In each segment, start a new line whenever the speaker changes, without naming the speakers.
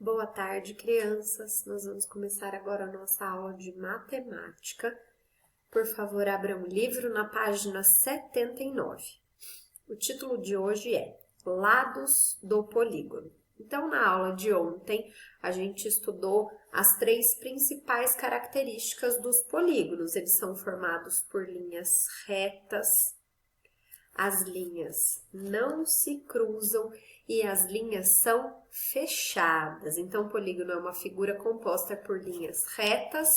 Boa tarde, crianças. Nós vamos começar agora a nossa aula de matemática. Por favor, abra um livro na página 79. O título de hoje é Lados do Polígono. Então, na aula de ontem, a gente estudou as três principais características dos polígonos. Eles são formados por linhas retas, as linhas não se cruzam e as linhas são fechadas. Então, o polígono é uma figura composta por linhas retas,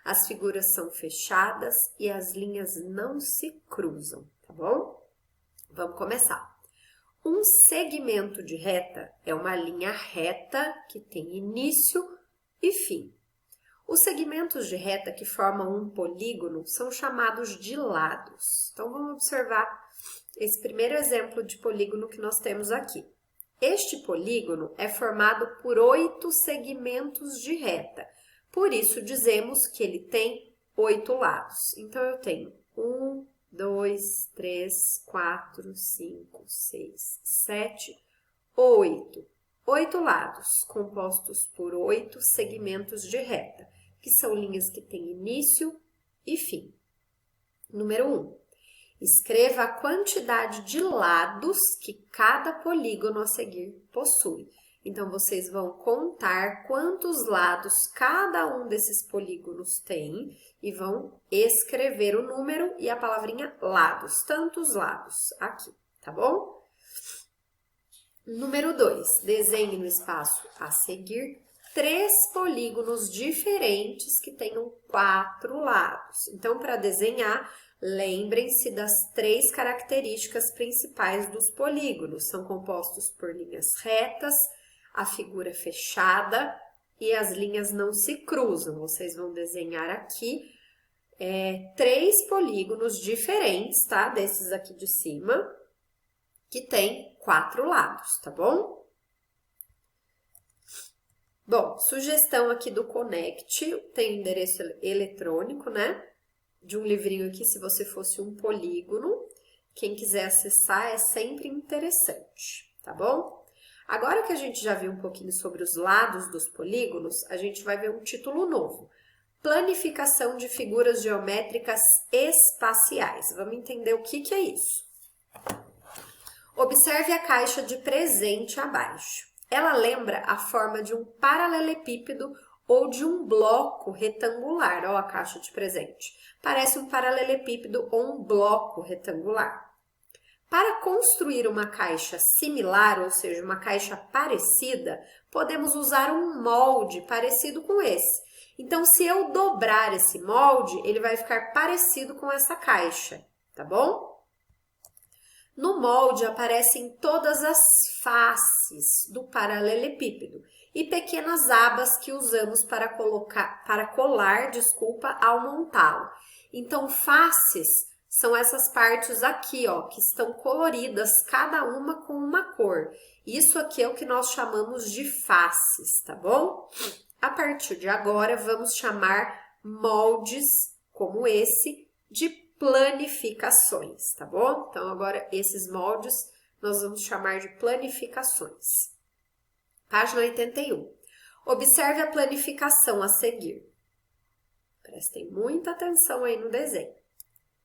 as figuras são fechadas e as linhas não se cruzam, tá bom? Vamos começar. Um segmento de reta é uma linha reta que tem início e fim. Os segmentos de reta que formam um polígono são chamados de lados. Então, vamos observar esse primeiro exemplo de polígono que nós temos aqui. Este polígono é formado por 8 segmentos de reta. Por isso, dizemos que ele tem 8 lados. Então, eu tenho 1, 2, 3, 4, 5, 6, 7, 8. 8 lados, compostos por 8 segmentos de reta, que são linhas que têm início e fim. Número 1. Escreva a quantidade de lados que cada polígono a seguir possui. Então, vocês vão contar quantos lados cada um desses polígonos tem e vão escrever o número e a palavrinha lados, tantos lados aqui, tá bom? Número 2, desenhe no espaço a seguir 3 polígonos diferentes que tenham 4 lados. Então, para desenhar, lembrem-se das 3 características principais dos polígonos. São compostos por linhas retas, a figura fechada e as linhas não se cruzam. Vocês vão desenhar aqui 3 polígonos diferentes, tá? Desses aqui de cima, que tem 4 lados, tá bom? Bom, sugestão aqui do Connect, tem o endereço eletrônico, né? De um livrinho aqui, se você fosse um polígono. Quem quiser acessar é sempre interessante, tá bom? Agora que a gente já viu um pouquinho sobre os lados dos polígonos, a gente vai ver um título novo. Planificação de figuras geométricas espaciais. Vamos entender o que é isso. Observe a caixa de presente abaixo. Ela lembra a forma de um paralelepípedo ou de um bloco retangular. Olha a caixa de presente. Parece um paralelepípedo ou um bloco retangular. Para construir uma caixa similar, ou seja, uma caixa parecida, podemos usar um molde parecido com esse. Então, se eu dobrar esse molde, ele vai ficar parecido com essa caixa, tá bom? No molde aparecem todas as faces do paralelepípedo e pequenas abas que usamos para colar, ao montá-lo. Então, faces são essas partes aqui, ó, que estão coloridas, cada uma com uma cor. Isso aqui é o que nós chamamos de faces, tá bom? A partir de agora, vamos chamar moldes como esse de planificações, tá bom? Então, agora, esses moldes nós vamos chamar de planificações. Página 81. Observe a planificação a seguir. Prestem muita atenção aí no desenho.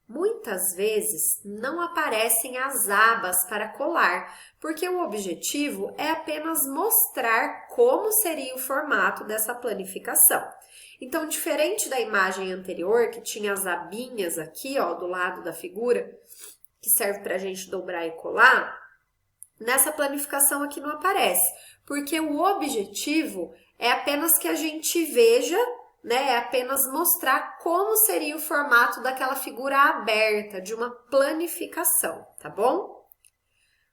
Muitas vezes não aparecem as abas para colar, porque o objetivo é apenas mostrar como seria o formato dessa planificação. Então, diferente da imagem anterior, que tinha as abinhas aqui, ó, do lado da figura, que serve para a gente dobrar e colar, nessa planificação aqui não aparece, porque o objetivo é apenas que a gente veja, né, é apenas mostrar como seria o formato daquela figura aberta, de uma planificação, tá bom?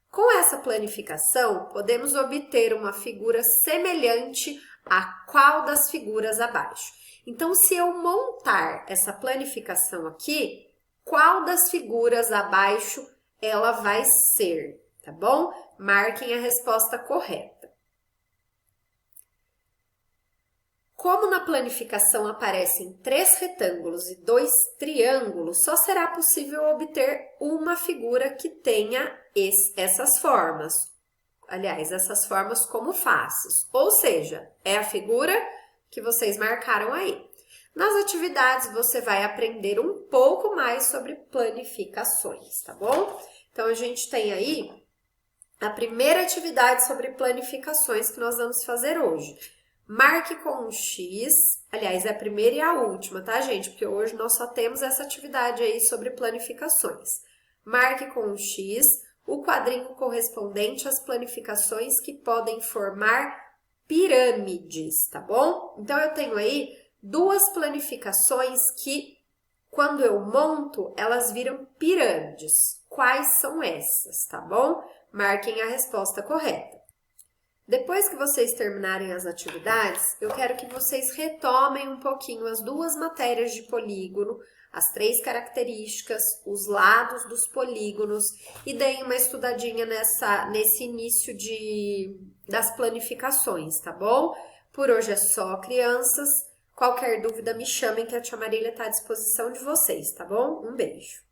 Com essa planificação, podemos obter uma figura semelhante a qual das figuras abaixo. Então, se eu montar essa planificação aqui, qual das figuras abaixo ela vai ser, tá bom? Marquem a resposta correta. Como na planificação aparecem 3 retângulos e 2 triângulos, só será possível obter uma figura que tenha essas formas. aliás, essas formas como faces. Ou seja, é a figura que vocês marcaram aí. Nas atividades, você vai aprender um pouco mais sobre planificações, tá bom? Então, a gente tem aí a primeira atividade sobre planificações que nós vamos fazer hoje. Marque com um X, aliás, é a primeira e a última, tá, gente? Porque hoje nós só temos essa atividade aí sobre planificações. Marque com um X o quadrinho correspondente às planificações que podem formar pirâmides, tá bom? Então, eu tenho aí duas planificações que, quando eu monto, elas viram pirâmides. Quais são essas, tá bom? Marquem a resposta correta. Depois que vocês terminarem as atividades, eu quero que vocês retomem um pouquinho as duas matérias de polígono, as 3 características, os lados dos polígonos e deem uma estudadinha nesse início das planificações, tá bom? Por hoje é só, crianças. Qualquer dúvida, me chamem que a tia Marília está à disposição de vocês, tá bom? Um beijo!